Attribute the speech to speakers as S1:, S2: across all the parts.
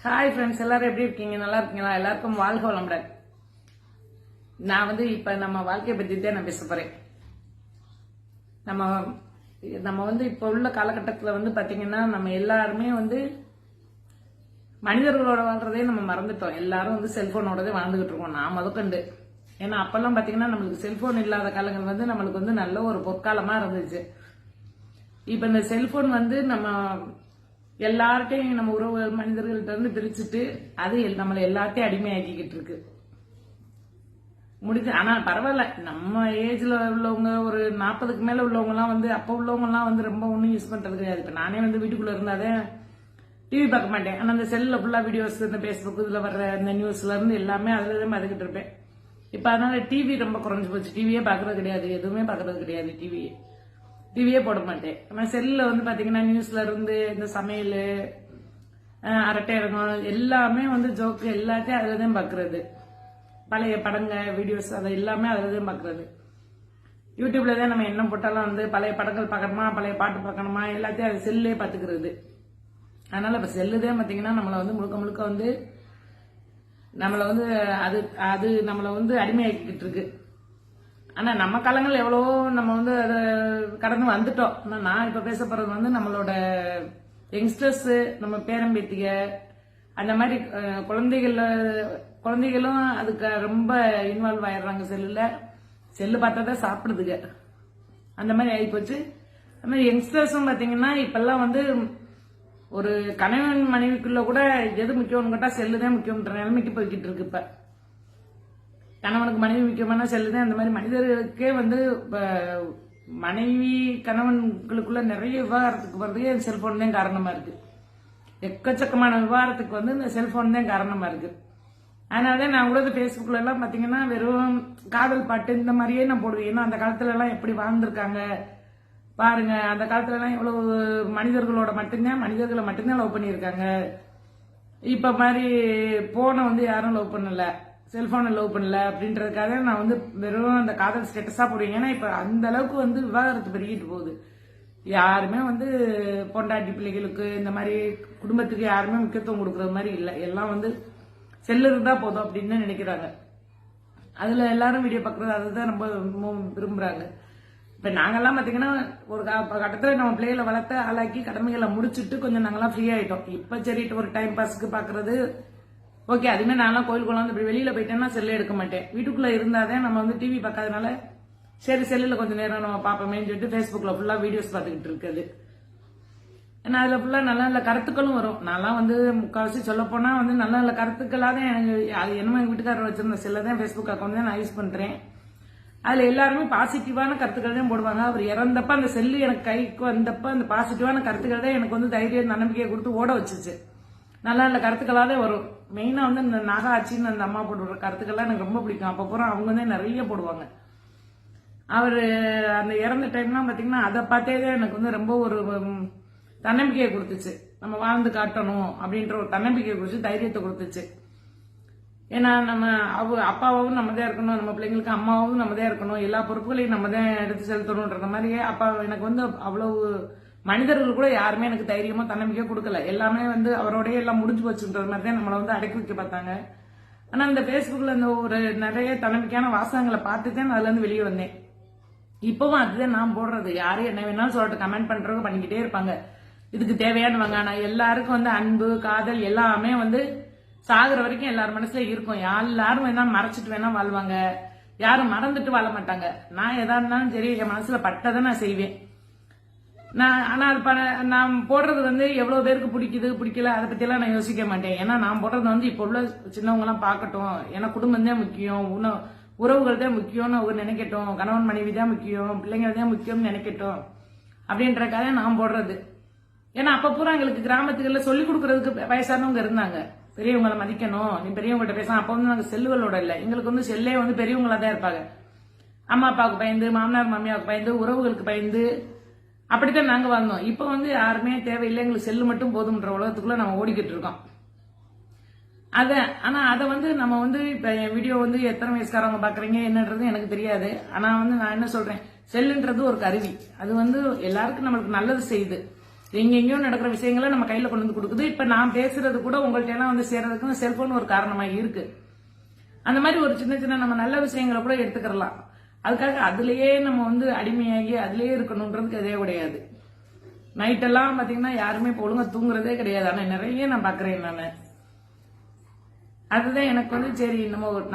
S1: Hi friends, எல்லாரும் எப்படி இருக்கீங்க? நல்லா இருக்கீங்களா? எல்லாருக்கும் வாழ்க வளமுடன். நான் இப்ப நம்ம வாழ்க்கையை பத்தி தான் நான் பேச போறேன். நம்ம இப்ப உள்ள காலகட்டத்துல பாத்தீங்கன்னா நம்ம எல்லாருமே மனிதர்களோட வாழ்றதே நம்ம மறந்துட்டோம். எல்லாரும் செல்போனோடதே வாழ்ந்துகிட்டு இருக்கோம். நான் முதற்கண்டு. ஏன்னா அப்பெல்லாம் பாத்தீங்கன்னா நம்மளுக்கு செல்போன் இல்லாத காலங்கள் நம்மளுக்கு நல்ல ஒரு பொற்காலமா இருந்துச்சு. இப்ப இந்த செல்போன் நம்ம எல்லார்ட்டையும் நம்ம உறவு மனிதர்கள்ட்ட இருந்து பிரிச்சுட்டு அது நம்மளை எல்லாத்தையும் அடிமையாக்கிக்கிட்டு இருக்கு. முடிஞ்சு ஆனா பரவாயில்ல, நம்ம ஏஜ்ல உள்ளவங்க ஒரு 40க்கு மேல உள்ளவங்க எல்லாம் அப்ப உள்ளவங்க எல்லாம் ரொம்ப ஒன்னும் யூஸ் பண்றது கிடையாது. இப்ப நானே வீட்டுக்குள்ள இருந்தாதே டிவி பார்க்க மாட்டேன். ஆனா அந்த செல்ல ஃபுல்லா வீடியோஸ், இந்த பேஸ்புக் இதுல வர்ற இந்த நியூஸ்ல இருந்து எல்லாமே அதுலதான் பார்த்துக்கிட்டு இருப்பேன். இப்ப அதனால டிவி ரொம்ப குறைஞ்சு போச்சு. டிவியே பாக்குறது கிடையாது, எதுவுமே பாக்குறது கிடையாது. டிவியே போட மாட்டேன். ஆனா செல்ல பாத்தீங்கன்னா நியூஸ்ல இருந்து இந்த சமையல், அரட்டை இறங்கும் எல்லாமே ஜோக்கு எல்லாத்தையும் அதுலதான் பாக்குறது. பழைய படங்க வீடியோஸ் அதை எல்லாமே அதுலதான் பாக்குறது. யூடியூப்ல தான் நம்ம என்ன போட்டாலும் பழைய படங்கள் பார்க்கணுமா, பழைய பாட்டு பார்க்கணுமா, எல்லாத்தையும் அது செல்லே பாத்துக்கிறது. அதனால இப்ப செல்லுதான் பாத்தீங்கன்னா நம்மள முழுக்க முழுக்க நம்மள அது அது நம்மள அடிமையாக்கிட்டு இருக்கு. ஆனா நம்ம காலங்கள் எவ்வளவோ நம்ம அதை கடந்து வந்துட்டோம். ஆனா நான் இப்ப பேச போறது நம்மளோட யங்ஸ்டர்ஸ், நம்ம பேரம்பேத்திக, அந்த மாதிரி குழந்தைகளும் அதுக்கு ரொம்ப இன்வால்வ் ஆயிடுறாங்க. செல்லு பார்த்தாதான் சாப்பிடுதுங்க. அந்த மாதிரி ஆயிப்போச்சு. அந்த மாதிரி யங்ஸ்டர்ஸும் பாத்தீங்கன்னா இப்பெல்லாம் ஒரு கணவன் மனைவிக்குள்ள கூட எது முக்கியம்னு கேட்டா செல்லுதான் முக்கியம்ன்ற நிலைமைக்கு போய்கிட்டு இருக்கு. இப்ப கணவனுக்கு மனைவி முக்கியமான செல்லுதான். அந்த மாதிரி மனிதர்களுக்கே மனைவி கணவன்களுக்குள்ள நிறைய விவகாரத்துக்கு வர்றதுக்கே செல்போன் தான் காரணமா இருக்கு. எக்கச்சக்கமான விவகாரத்துக்கு இந்த செல்போன் தான் காரணமா இருக்கு. அதனாலதான் நான் கூட பேஸ்புக்ல எல்லாம் பாத்தீங்கன்னா வெறும் காதல் பாட்டு இந்த மாதிரியே நான் போடுவேன். ஏன்னா அந்த காலத்துல எல்லாம் எப்படி வாழ்ந்திருக்காங்க பாருங்க. அந்த காலத்துல எல்லாம் எவ்வளவு மனிதர்களை மட்டும்தான் லவ் பண்ணியிருக்காங்க. இப்ப மாதிரி போனை யாரும் லவ் பண்ணல, செல்போனை லவ் பண்ணல அப்படின்றதுக்காக நான் வெறும் அந்த காதல் ஸ்டேட்டஸா போடுவேன். ஏன்னா இப்ப அந்த அளவுக்கு விவாகரத்து பெருகிட்டு போகுது. யாருமே பொண்டாட்டி பிள்ளைகளுக்கு இந்த மாதிரி குடும்பத்துக்கு யாருமே முக்கியத்துவம் கொடுக்கறது மாதிரி இல்ல. எல்லாம் செல்லு இருந்தா போதும் அப்படின்னு நினைக்கிறாங்க. அதுல எல்லாரும் வீடியோ பாக்குறது அதுதான் ரொம்ப விரும்புறாங்க. இப்ப நாங்கெல்லாம் பாத்தீங்கன்னா ஒரு கட்டத்துல நம்ம பிள்ளைகளை வளர்த்த ஆளாக்கி கடமைகளை முடிச்சுட்டு கொஞ்சம் நாங்கெல்லாம் ஃப்ரீ ஆயிட்டோம். இப்ப சரிட்டு ஒரு டைம் பாஸ்க்கு பாக்குறது ஓகே. அதுமே நான்லாம் கோயிலுக்குள்ள இப்படி வெளியில போயிட்டேன்னா செல்ல எடுக்க மாட்டேன். வீட்டுக்குள்ள இருந்தாதான் நம்ம டிவி பார்க்காதனால சரி செல்லுல கொஞ்சம் நேரம் நம்ம பாப்போமேன்னு சொல்லிட்டு பேஸ்புக்ல ஃபுல்லா வீடியோஸ் பார்த்துக்கிட்டு இருக்குது. ஏன்னா அதுல ஃபுல்லா நல்ல நல்ல கருத்துக்களும் வரும். நான்லாம் முக்கால்வாசி சொல்ல போனா நல்ல நல்ல கருத்துக்களாதான் எனக்கு அது என்னமோ எங்க வீட்டுக்காரர் வச்சிருந்த செல்லதான் பேஸ்புக் அக்கௌண்ட் தான் நான் யூஸ் பண்றேன். அதுல எல்லாருமே பாசிட்டிவான கருத்துக்கள் தான் போடுவாங்க. அவர் இறந்தப்ப அந்த செல்லு எனக்கு கைக்கு வந்தப்ப அந்த பாசிட்டிவான கருத்துக்கள் தான் எனக்கு தைரியம் நம்பிக்கையை கொடுத்து ஓட வச்சுச்சு. நல்ல நல்ல கருத்துக்களாவே வரும். மெயினா இந்த நாகாச்சின்னு அந்த அம்மா போட்டு கருத்துக்கள்லாம் எனக்கு ரொம்ப பிடிக்கும். அப்ப பூரா அவங்க தான் நிறைய போடுவாங்க. அவரு அந்த இறந்த டைம்லாம் பாத்தீங்கன்னா அதை பார்த்தே எனக்கு ரொம்ப ஒரு தன்னம்பிக்கையை கொடுத்துச்சு. நம்ம வாழ்ந்து காட்டணும் அப்படின்ற ஒரு தன்னம்பிக்கையை கொடுத்து தைரியத்தை கொடுத்துச்சு. ஏன்னா நம்ம அப்பாவும் நம்மதான் இருக்கணும், நம்ம பிள்ளைங்களுக்கு அம்மாவும் நம்மதான் இருக்கணும், எல்லா பொறுப்புகளையும் நம்ம தான் எடுத்து செலுத்தணும்ன்ற மாதிரியே அப்பா எனக்கு அவ்வளவு மனிதர்கள் கூட யாருமே எனக்கு தைரியமா தன்னம்பிக்கை கொடுக்கல. எல்லாமே அவரோடய எல்லாம் முடிஞ்சு போச்சுன்ற மாதிரி தான் நம்மளை அடக்கி வைக்க பார்த்தாங்க. ஆனா இந்த பேஸ்புக்ல இந்த ஒரு நிறைய தன்னம்பிக்கையான வாசகங்களை பார்த்துதான் அதுல இருந்து வெளியே வந்தேன். இப்பவும் அதுதான் நான் போடுறது. யாரும் என்ன வேணாலும் சொல்லிட்டு கமெண்ட் பண்றவங்க பண்ணிக்கிட்டே இருப்பாங்க. இதுக்கு தேவையானவங்க. ஆனா எல்லாருக்கும் அன்பு காதல் எல்லாமே சாகுற வரைக்கும் எல்லாரும் மனசுல இருக்கும். எல்லாரும் வேணா மறைச்சிட்டு வேணா வாழ்வாங்க, யாரும் மறந்துட்டு வாழ மாட்டாங்க. நான் எதா இருந்தாலும் சரி என் மனசுல பட்டதை நான் செய்வேன். ஆனா நான் போடுறது எவ்வளவு பேருக்கு பிடிக்குது பிடிக்கல அதை பத்தி எல்லாம் நான் யோசிக்க மாட்டேன். ஏன்னா நான் போடுறது இப்ப உள்ள சின்னவங்க எல்லாம் பாக்கட்டும், ஏன்னா குடும்பம் தான் முக்கியம், உறவுகள் தான் முக்கியம்னு அவங்க நினைக்கட்டும், கணவன் மனைவி தான் முக்கியம், பிள்ளைங்கள் தான் முக்கியம்னு நினைக்கட்டும் அப்படின்றக்காக நான் போடுறது. ஏன்னா அப்ப பூரா எங்களுக்கு கிராமத்துக்குள்ள சொல்லிக் கொடுக்கறதுக்கு வயசானவங்க இருந்தாங்க. பெரியவங்களை மதிக்கணும், நீ பெரியவங்கள்ட்ட பேசலாம். அப்ப நாங்க செல்லுகளோட இல்ல, எங்களுக்கு செல்லே பெரியவங்களா தான் இருப்பாங்க. அம்மா அப்பாவுக்கு பயந்து, மாமனார் மாமியாவுக்கு பயந்து, உறவுகளுக்கு பயந்து அப்படித்தான் நாங்க வாழ்ந்தோம். இப்ப யாருமே தேவையில்லை, எங்களுக்கு செல்லு மட்டும் போதும்ன்ற உலகத்துக்குள்ள நம்ம ஓடிக்கிட்டு இருக்கோம். ஆனா அதை நம்ம இப்ப என் வீடியோ எத்தனை வயசுக்காரவங்க பாக்குறீங்க என்னன்றது எனக்கு தெரியாது. ஆனா நான் என்ன சொல்றேன், செல்லுன்றது ஒரு கருவி. அது எல்லாருக்கும் நம்மளுக்கு நல்லது செய்யுது. எங்கெங்கயோ நடக்கிற விஷயங்களை நம்ம கையில கொண்டு வந்து கொடுக்குது. இப்ப நான் பேசுறது கூட உங்கள்ட்ட எல்லாம் வந்து சேர்றதுக்கு செல்போன் ஒரு காரணமா இருக்கு. அந்த மாதிரி ஒரு சின்ன சின்ன நம்ம நல்ல விஷயங்களை கூட எடுத்துக்கலாம். அதுக்காக அதுலயே நம்ம வந்து அடிமையாகி அதுலயே இருக்கணும்ன்றதுக்கு எதே கிடையாது. நைட்டெல்லாம் பாத்தீங்கன்னா யாருமே இப்ப ஒழுங்கா தூங்குறதே கிடையாது. ஆனா நிறைய நான் பாக்குறேன் நானு. அதுதான் எனக்கு வந்து சரி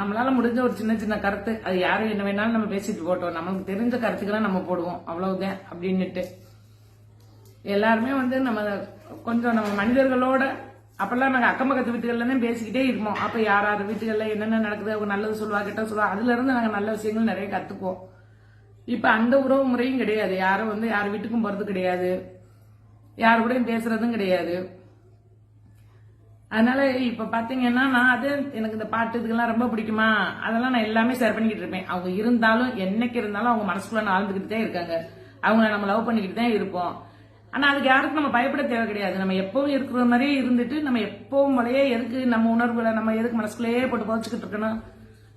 S1: நம்மளால முடிஞ்ச ஒரு சின்ன சின்ன கருத்து, அது யாரும் என்ன வேணாலும் நம்ம பேசிட்டு போட்டோம், நமக்கு தெரிஞ்ச கருத்துக்களை நம்ம போடுவோம், அவ்வளவுதான் அப்படின்னுட்டு. எல்லாருமே வந்து நம்ம கொஞ்சம் நம்ம மனிதர்களோட அப்பெல்லாம் நாங்க அக்கம் பக்கத்து வீட்டுகள்ல தான் பேசிக்கிட்டே இருப்போம். அப்ப யார் யார் வீட்டுகள்ல என்னென்ன நடக்குது, அவங்க நல்லது சொல்லுவா கிட்ட சொல்லுவா, அதுல இருந்து நாங்க நல்ல விஷயங்கள் நிறைய கத்துக்குவோம். இப்ப அந்த உறவு முறையும் கிடையாது. யாரும் வந்து யார் வீட்டுக்கும் போறது கிடையாது, யாரு கூடயும் பேசுறதும் கிடையாது. அதனால இப்ப பாத்தீங்கன்னா நான் அது எனக்கு இந்த பாட்டு இதுக்கெல்லாம் ரொம்ப பிடிக்குமா, அதெல்லாம் நான் எல்லாமே ஷேர் பண்ணிக்கிட்டு இருப்பேன். அவங்க இருந்தாலும் என்னைக்கு இருந்தாலும் அவங்க மனசுக்குள்ள ஆழ்ந்துகிட்டு தான் இருக்காங்க. அவங்க நம்ம லவ் பண்ணிக்கிட்டு தான் இருப்போம். ஆனா அதுக்கு யாருக்கும் நம்ம பயப்பட தேவை கிடையாது. நம்ம எப்பவும் இருக்கிற மாதிரியே இருந்துட்டு நம்ம எப்பவும் போலயே எதுக்கு நம்ம உணர்வுகளை நம்ம எதுக்கு மனசுக்குள்ளேயே போட்டு புதைச்சுக்கிட்டு இருக்கணும்.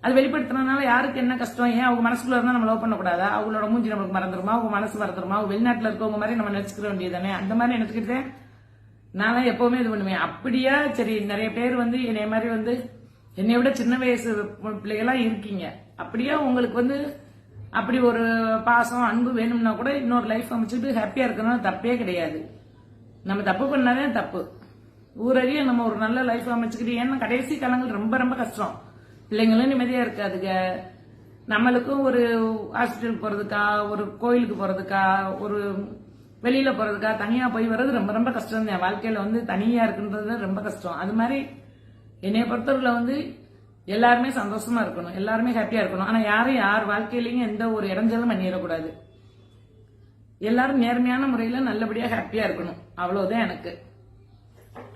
S1: அது வெளிப்படுத்துறதுனால யாருக்கு என்ன கஷ்டம்? ஏன் அவங்க மனசுக்குள்ள இருந்தா நம்ம லவ் பண்ணக்கூடாதா? அவங்களோட மூஞ்சி நம்மளுக்கு மறந்துருமா, அவங்க மனசு மறந்துருமா? அவங்க வெளிநாட்டுல இருக்கவங்க மாதிரி நம்ம நினைச்சுக்கிற வேண்டியதானே. அந்த மாதிரி நினைச்சுக்கிட்டு நான் எப்பவுமே இது பண்ணுவேன். அப்படியா சரி, நிறைய பேர் வந்து என்னைய மாதிரி வந்து என்னை விட சின்ன வயசு பிள்ளைகளா இருக்கீங்க. அப்படியா உங்களுக்கு வந்து அப்படி ஒரு பாசம் அன்பு வேணும்னா கூட இன்னொரு லைஃப் அமைச்சுட்டு ஹாப்பியா இருக்கணும், தப்பே கிடையாது. நம்ம தப்பு பண்ணாதான் தப்பு. ஊரறிய நம்ம ஒரு நல்ல லைஃப் அமைச்சுக்கிட்டு, ஏன்னா கடைசி காலங்கள் ரொம்ப ரொம்ப கஷ்டம். பிள்ளைங்களும் நிம்மதியா இருக்காதுங்க. நம்மளுக்கும் ஒரு ஹாஸ்பிட்டல் போறதுக்கா, ஒரு கோயிலுக்கு போறதுக்கா, ஒரு வெளியில போறதுக்கா தனியா போய் வர்றது ரொம்ப ரொம்ப கஷ்டம். என் வாழ்க்கையில வந்து தனியா இருக்குன்றது ரொம்ப கஷ்டம். அது மாதிரி என்னைய பொறுத்தவரை வந்து எல்லாருமே சந்தோஷமா இருக்கணும், எல்லாருமே ஹாப்பியா இருக்கணும். ஆனா யாரும் யார் வாழ்க்கையிலயும் எந்த ஒரு இடைஞ்சலும் பண்ணிடக்கூடாது. எல்லாரும் நேர்மையான முறையில நல்லபடியா ஹாப்பியா இருக்கணும், அவ்வளவுதான் எனக்கு.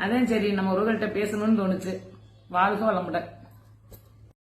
S1: அதான் சரி நம்ம ஒருவர்கிட்ட பேசணும்னு தோணுச்சு. வாழ்க வளமுடன்.